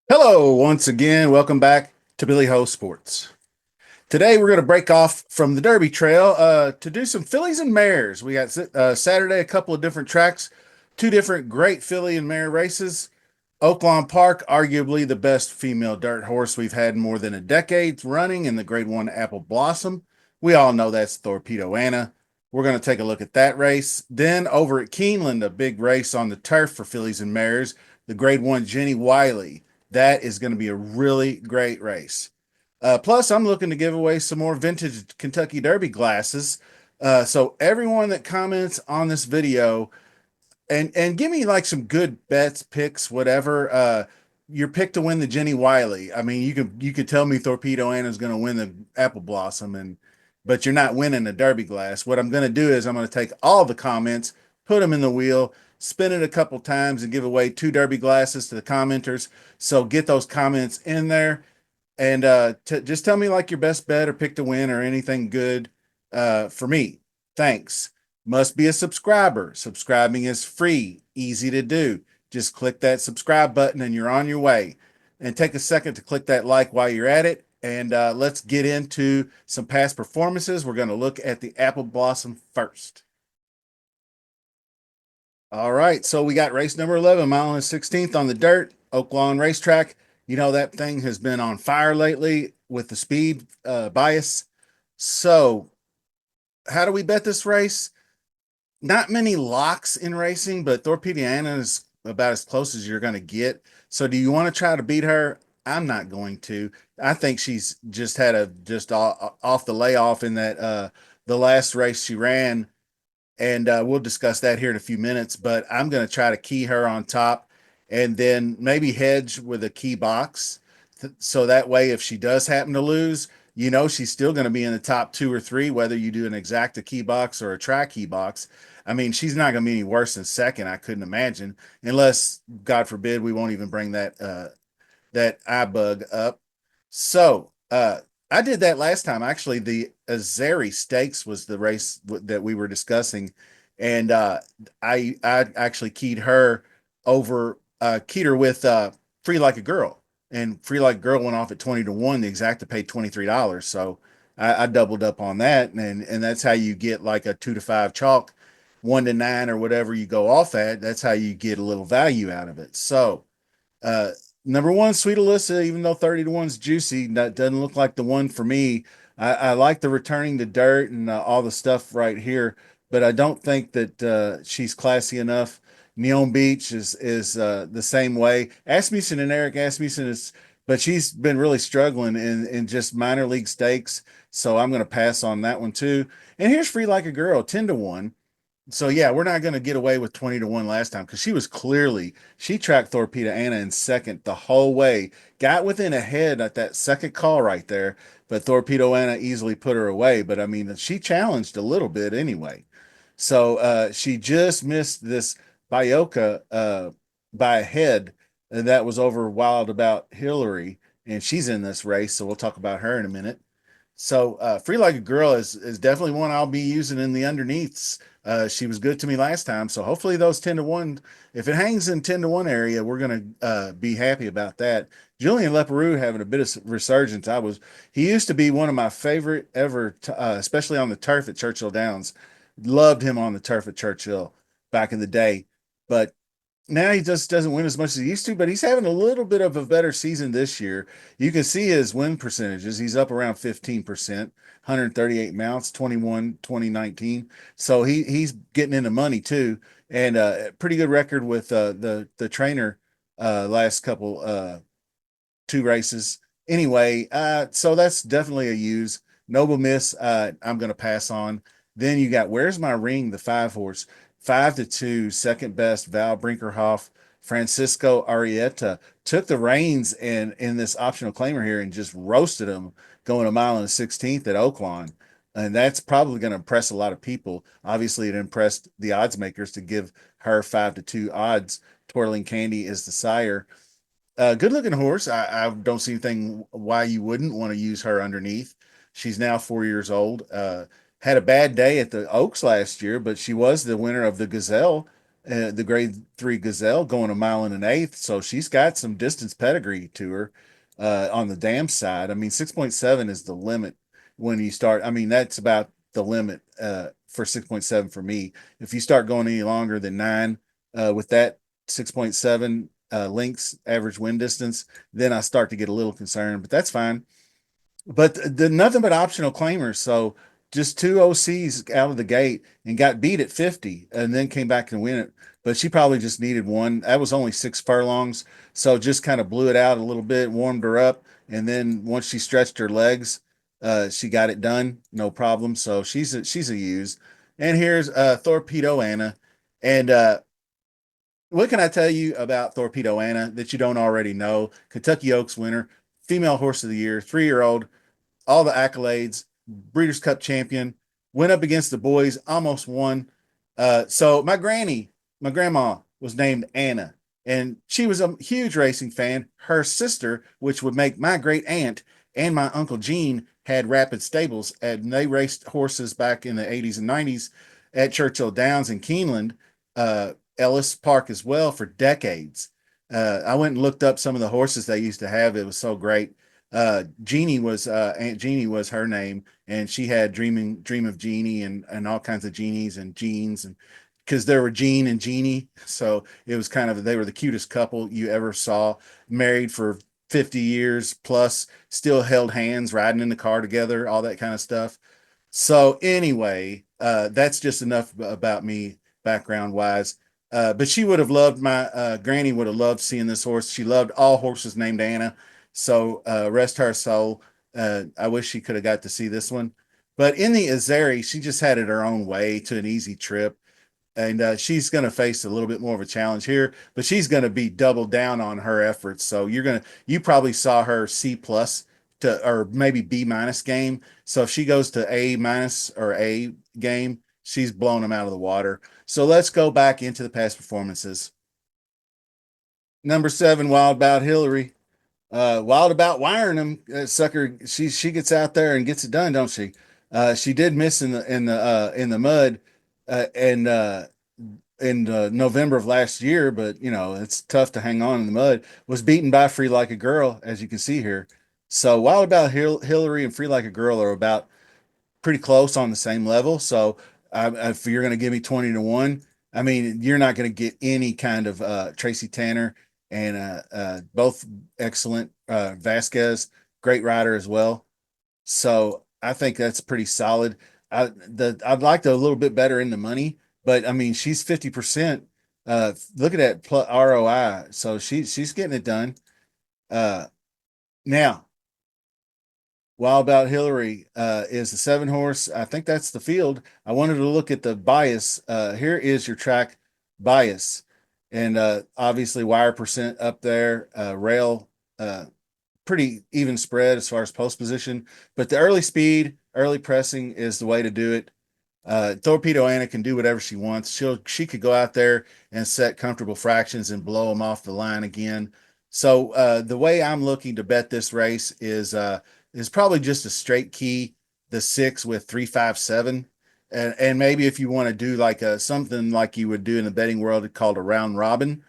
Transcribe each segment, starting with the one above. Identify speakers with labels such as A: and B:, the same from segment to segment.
A: Hello, once again. Welcome back to Billy Ho Sports. Today we're going to break off from the Derby Trail to do some fillies and mares. We got Saturday a couple of different tracks, two different great filly and mare races. Oaklawn Park, arguably the best female dirt horse we've had in more than a decade running in the Grade 1 Apple Blossom. We all know that's Torpedo Anna. We're going to take a look at that race. Then over at Keeneland, a big race on the turf for fillies and mares, the Grade 1 Jenny Wiley. That is going to be a really great race. Plus, I'm looking to give away some more vintage Kentucky Derby glasses. So everyone that comments on this video and give me like some good bets, picks, whatever. Your pick to win the Jenny Wiley. I mean, you could tell me Torpedo Anna's going to win the Apple Blossom, but you're not winning the Derby glass. What I'm going to do is I'm going to take all the comments, put them in the wheel, spin it a couple times, and give away two Derby glasses to the commenters. So get those comments in there, and just tell me like your best bet or pick to win or anything good for me. Thanks. Must be a subscriber. Subscribing is free, easy to do. Just click that subscribe button and you're on your way. And take a second to click that like while you're at it. And let's get into some past performances. We're going to look at the Apple Blossom first. All right, so we got race number 11, mile and 16th on the dirt, Oaklawn Racetrack. You know, that thing has been on fire lately with the speed bias. So how do we bet this race? Not many locks in racing, but Torpediana is about as close as you're going to get. So do you want to try to beat her? I'm not going to. I think she's just had a just off the layoff in that the last race she ran, and we'll discuss that here in a few minutes. But I'm going to try to key her on top, and then maybe hedge with a key box, so that way if she does happen to lose, you know she's still going to be in the top two or three, whether you do an exacta key box or a track key box. I mean, she's not going to be any worse than second, I couldn't imagine, unless God forbid we won't even bring that iBug up. So I did that last time. Actually, the Azeri Stakes was the race that we were discussing, and I actually keyed her over keyed her with Free Like a Girl, and Free Like a Girl went off at 20 to 1. The exacta paid $23, so I doubled up on that, and that's how you get like a 2 to 5 chalk, 1 to 9 or whatever you go off at. That's how you get a little value out of it. So uh, number one, Sweet Alyssa, even though 30 to 1's juicy, that doesn't look like the one for me. I like the returning to dirt and all the stuff right here, but I don't think that she's classy enough. Neon Beach is the same way. Asmussen and Eric Asmussen is, but she's been really struggling in just minor league stakes, so I'm going to pass on that one too. And here's Free Like a Girl, 10 to 1. So yeah, we're not going to get away with 20 to 1 last time because she tracked Torpedo Anna in second the whole way, got within a head at that second call right there, but Torpedo Anna easily put her away. But I mean, she challenged a little bit anyway. So she just missed this Bayoka by a head, and that was over Wild About Hillary, and she's in this race, so we'll talk about her in a minute. So Free Like a Girl is definitely one I'll be using in the underneaths. She was good to me last time, so hopefully those 10 to 1, if it hangs in 10 to 1 area, we're gonna be happy about that. Julian Leparoux having a bit of resurgence. He used to be one of my favorite ever, especially on the turf at Churchill Downs. Loved him on the turf at Churchill back in the day, but now he just doesn't win as much as he used to, but he's having a little bit of a better season this year. You can see his win percentages. He's up around 15%, 138 mounts, 21, 2019. So he's getting into money too. And a pretty good record with the trainer last couple two races. Anyway, so that's definitely a use. Noble Miss, I'm going to pass on. Then you got Where's My Ring, the 5 horse, 5 to 2, second best. Val Brinkerhoff, Francisco Arieta took the reins in this optional claimer here and just roasted him, going a mile and 16th at Oaklawn. And that's probably going to impress a lot of people. Obviously, it impressed the odds makers to give her 5 to 2 odds. Twirling Candy is the sire. Good looking horse. I don't see anything why you wouldn't want to use her underneath. She's now 4 years old. Had a bad day at the Oaks last year, but she was the winner of the Gazelle, the Grade 3 Gazelle, going a mile and an eighth. So she's got some distance pedigree to her on the dam side. I mean, 6.7 is the limit when you start. I mean, that's about the limit for 6.7 for me. If you start going any longer than nine with that 6.7 links average wind distance, then I start to get a little concerned, but that's fine. But the nothing but optional claimers. So just two OCs out of the gate and got beat at 50 and then came back and win it. But she probably just needed one. That was only 6 furlongs. So just kind of blew it out a little bit, warmed her up. And then once she stretched her legs, she got it done. No problem. So she's a use. And here's Torpedo Anna. And what can I tell you about Torpedo Anna that you don't already know? Kentucky Oaks winner, female horse of the year, 3 year old, all the accolades, Breeders' Cup champion, went up against the boys, almost won. So my grandma was named Anna, and she was a huge racing fan. Her sister, which would make my great aunt, and my uncle Gene had Rapid Stables, and they raced horses back in the 80s and 90s at Churchill Downs in Keeneland, Ellis Park as well for decades. I went and looked up some of the horses they used to have. It was so great. Jeannie was Aunt Jeannie was her name, and she had Dream of Jeannie and all kinds of genies and jeans, and because there were Jean and Jeannie, so it was kind of they were the cutest couple you ever saw, married for 50 years plus, still held hands, riding in the car together, all that kind of stuff. So anyway, that's just enough about me background wise. But she would have loved my granny would have loved seeing this horse. She loved all horses named Anna. So rest her soul. I wish she could have got to see this one. But in the Azeri, she just had it her own way to an easy trip. And she's going to face a little bit more of a challenge here, but she's going to be doubled down on her efforts. So you probably saw her C plus to, or maybe B minus game. So if she goes to A minus or A game, she's blown them out of the water. So let's go back into the past performances. Number 7, Wild About Hillary. Wild about wiring them, sucker. She gets out there and gets it done, don't she? She did miss in the mud, and in November of last year, but it's tough to hang on in the mud. Was beaten by Free Like a Girl, as you can see here. So Wild About Hillary and Free Like a Girl are about pretty close on the same level. So if you're going to give me 20 to 1, I mean, you're not going to get any kind of Tracy Tanner and both excellent. Vasquez, great rider as well. So I think that's pretty solid. I'd like to a little bit better in the money, but I mean, she's 50%. Look at that ROI. So she's getting it done. Uh, Now, Wild About Hillary is the 7 horse. I think that's the field. I wanted to look at the bias. Here is your track bias. And obviously, wire percent up there, rail, pretty even spread as far as post position. But the early speed, early pressing is the way to do it. Torpedo Anna can do whatever she wants. She could go out there and set comfortable fractions and blow them off the line again. So the way I'm looking to bet this race is probably just a straight key, the 6 with 357, and maybe if you want to do like something like you would do in the betting world called a round robin,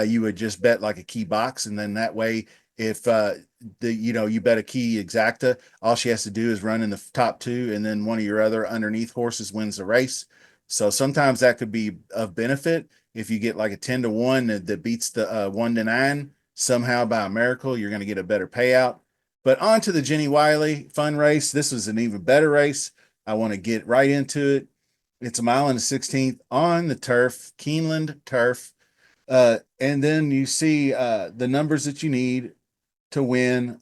A: you would just bet like a key box, and then that way if you bet a key exacta, all she has to do is run in the top 2, and then one of your other underneath horses wins the race. So sometimes that could be of benefit if you get like a 10 to 1 that beats the 1 to 9 somehow by a miracle. You're going to get a better payout. But on to the Jenny Wiley fun race. This was an even better race. I want to get right into it. It's a mile and a 16th on the turf, Keeneland turf. And then you see the numbers that you need to win,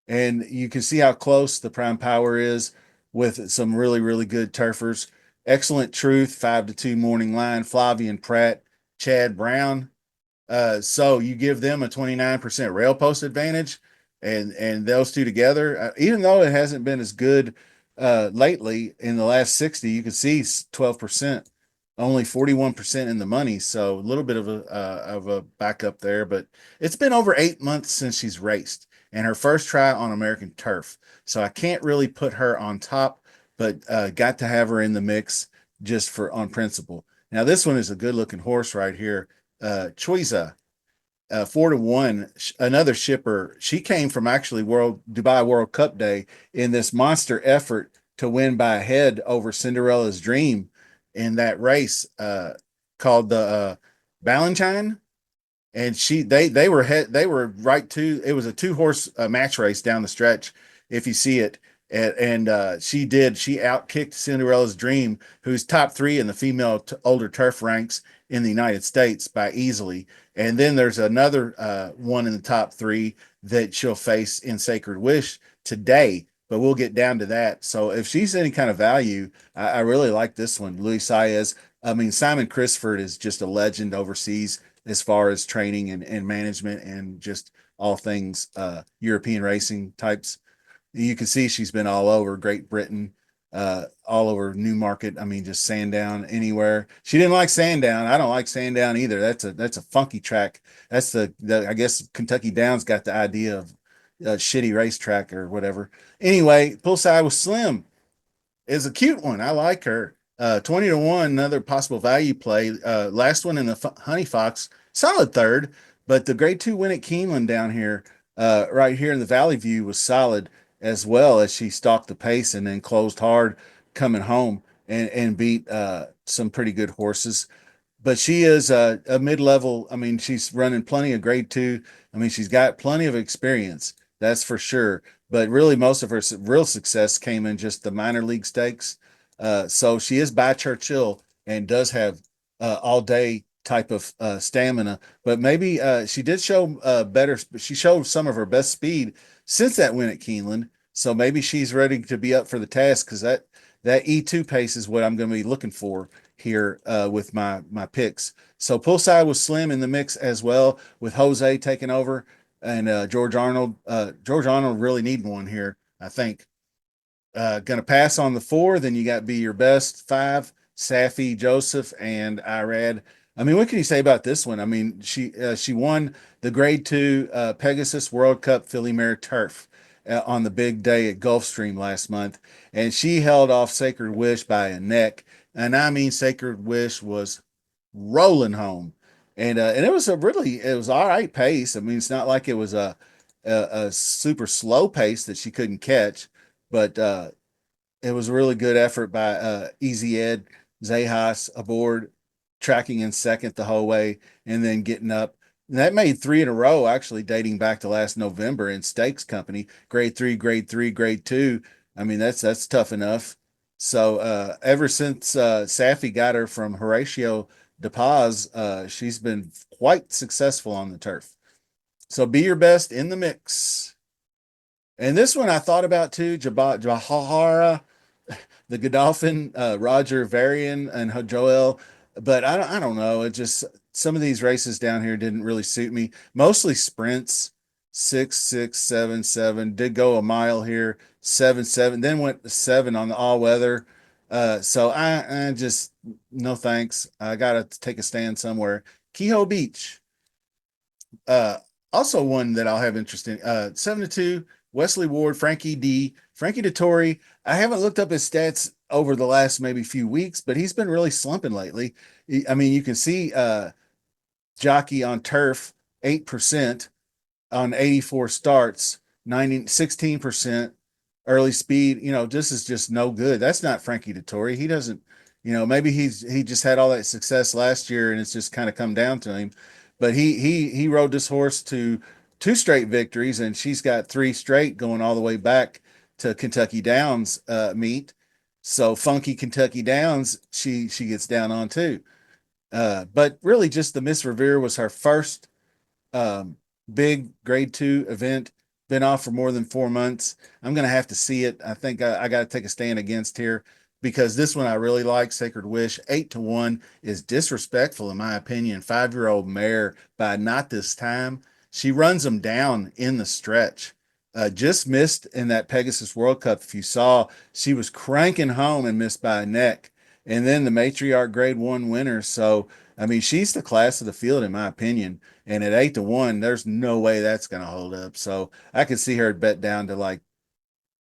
A: and you can see how close the prime power is with some really, really good turfers. Excellent Truth, 5 to 2 morning line, Flavian Pratt, Chad Brown. So you give them a 29% rail post advantage, and those two together, even though it hasn't been as good lately in the last 60, you can see 12%, only 41% in the money. So a little bit of a backup there, but it's been over 8 months since she's raced. and her first try on American turf. So I can't really put her on top, but got to have her in the mix just for on principle. Now this one is a good looking horse right here. Choiza, 4-1, another shipper. She came from actually World Dubai World Cup Day in this monster effort to win by a head over Cinderella's Dream in that race called the Valentine. And they were right to it was a two horse match race down the stretch if you see it. And she outkicked Cinderella's Dream, who's top three in the female older turf ranks in the United States by easily. And then there's another one in the top three that she'll face in Sacred Wish today, but we'll get down to that. So if she's any kind of value, I really like this one. Luis Saez. I mean, Simon Crisford is just a legend overseas as far as training and management and just all things European racing types. You can see she's been all over Great Britain, all over Newmarket. I mean, just Sandown anywhere. She didn't like Sandown. I don't like Sandown either. That's a funky track. That's the I guess Kentucky Downs got the idea of a shitty racetrack or whatever. Anyway, Poolside was Slim is a cute one. I like her. 20-1, another possible value play. Last one in the Honey Fox, solid third, but the grade two win at Keeneland down here, right here in the Valley View was solid as well as she stalked the pace and then closed hard coming home and beat some pretty good horses. But she is a mid-level. I mean, she's running plenty of grade two. I mean, she's got plenty of experience. That's for sure. But really, most of her real success came in just the minor league stakes. So she is by Churchill and does have all day type of stamina. But maybe she did show better. She showed some of her best speed since that win at Keeneland. So maybe she's ready to be up for the task because that E2 pace is what I'm going to be looking for here with my picks. So Poolside was Slim in the mix as well with Jose taking over and George Arnold. George Arnold really needing one here, I think. Gonna pass on the four. Then you got Be Your Best, five, Safi, Joseph, and Irad. I mean, what can you say about this one? I mean, she won the grade two Pegasus World Cup Filly Mare Turf on the big day at Gulfstream last month, and she held off Sacred Wish by a neck. And I mean, Sacred Wish was rolling home, and it was it was all right pace. I mean, it's not like it was a super slow pace that she couldn't catch, but it was a really good effort by Easy Ed Zahas aboard, tracking in second the whole way, and then getting up. And that made three in a row, actually, dating back to last November in Stakes Company, grade three, grade three, grade two. I mean, that's tough enough. So ever since Safi got her from Horatio De Paz, she's been quite successful on the turf. So Be Your Best in the mix. And this one I thought about too, Jahara, the Godolphin, Roger Varian, and Joel. But I don't know. It just some of these races down here didn't really suit me. Mostly sprints, 6, 6, 7, 7. Did go a mile here, 7, 7. Then went to 7 on the all weather. So I just no thanks. I gotta take a stand somewhere. Kehoe Beach. Uh, Also one that I'll have interest in. 7-2, Wesley Ward, Frankie D, Frankie Dettori. I haven't looked up his stats over the last maybe few weeks, but he's been really slumping lately. I mean, you can see jockey on turf, 8% on 84 starts, 16% early speed. You know, this is just no good. That's not Frankie Dettori. He doesn't, maybe he just had all that success last year and it's just kind of come down to him. But he rode this horse to two straight victories, and she's got three straight going all the way back to Kentucky Downs meet. So funky Kentucky Downs, she gets down on too. But really, just the Miss Revere was her first um, big grade two event. Been off for more than 4 months. I'm going to have to see it. I think I got to take a stand against here because this one I really like. Sacred Wish, 8-1 is disrespectful in my opinion. 5-year-old mare by Not This Time. She runs them down in the stretch. Just missed in that Pegasus World Cup. If you saw, she was cranking home and missed by a neck. And then the matriarch grade one winner. So I mean, she's the class of the field, in my opinion. And at 8-1, there's no way that's going to hold up. So I could see her bet down to like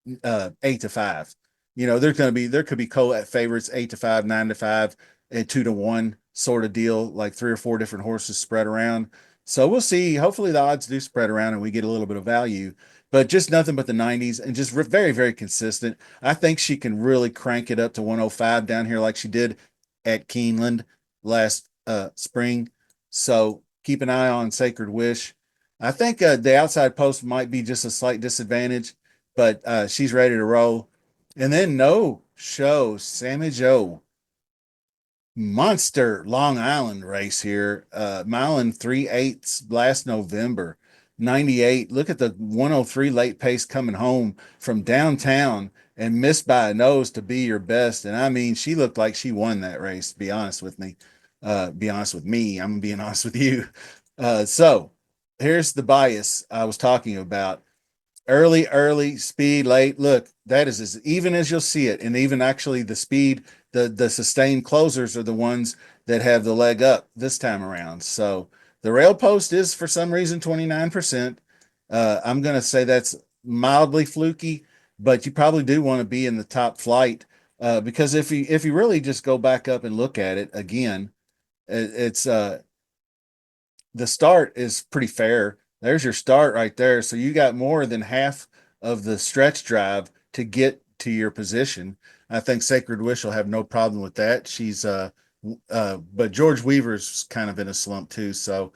A: 8-5. There could be favorites 8-5, 9-5, and 2-1 sort of deal, like three or four different horses spread around. So we'll see. Hopefully the odds do spread around and we get a little bit of value, but just nothing but the 90s and just very, very consistent. I think she can really crank it up to 105 down here like she did at Keeneland last spring. So keep an eye on Sacred Wish. I think the outside post might be just a slight disadvantage, but she's ready to roll. And then no show, Sammy Joe, monster Long Island race here. Mile and 3/8 last November, 98. Look at the 103 late pace coming home from downtown and missed by a nose to be your best. And I mean, she looked like she won that race, to be honest with me. Be honest with me. I'm being honest with you. So here's the bias I was talking about. Early, speed, late. Look, that is as even as you'll see it. And even actually the speed, the sustained closers are the ones that have the leg up this time around. So the rail post is for some reason 29%. I'm gonna say that's mildly fluky, but you probably do want to be in the top flight. Because if you really just go back up and look at it again, it's the start is pretty fair. There's your start right there. So you got more than half of the stretch drive to get to your position. I think Sacred Wish will have no problem with that. But George Weaver's kind of in a slump too. So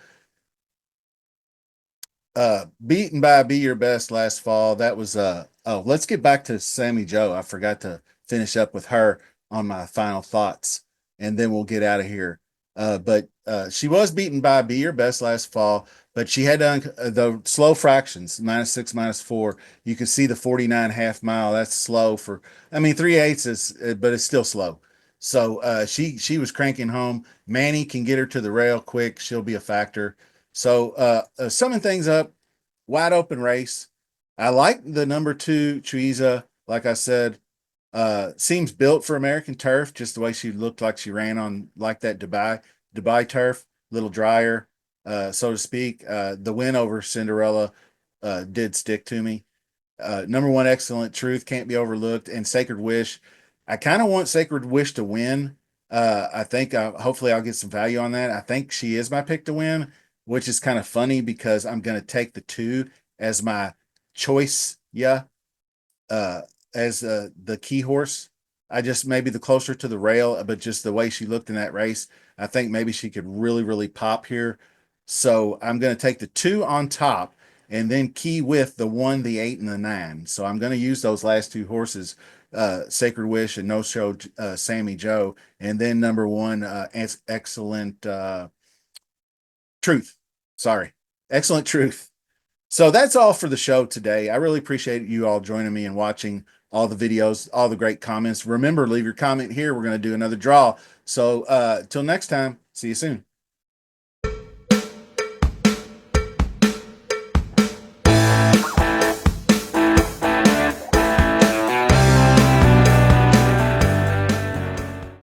A: beaten by Be Your Best last fall. That was oh, let's get back to Sammy Joe. I forgot to finish up with her on my final thoughts, and then we'll get out of here. But she was beaten by Be Your Best last fall, but she had done the slow fractions, -6, -4. You can see the 49 half mile. That's slow for, I mean, 3/8 is, but it's still slow. So she was cranking home. Manny can get her to the rail quick. She'll be a factor. So summing things up, wide open race. I like the number 2 Chuiza. Like I said, seems built for American turf, just the way she looked like she ran on like that Dubai turf, little drier, so to speak. The win over Cinderella did stick to me. Number 1, Excellent Truth can't be overlooked, and Sacred Wish. I kind of want Sacred Wish to win. I think hopefully I'll get some value on that. I think she is my pick to win, which is kind of funny because I'm going to take the 2 as my choice. Yeah, uh, as the key horse. I just maybe the closer to the rail, but just the way she looked in that race, I think maybe she could really, really pop here. So I'm going to take the 2 on top and then key with the 1, the 8, and the 9. So I'm going to use those last 2 horses, Sacred Wish and No Show Sammy Joe, and then number 1, Excellent Truth. Sorry, Excellent Truth. So that's all for the show today. I really appreciate you all joining me and watching all the videos, all the great comments. Remember, leave your comment here. We're going to do another draw. So till next time, see you soon.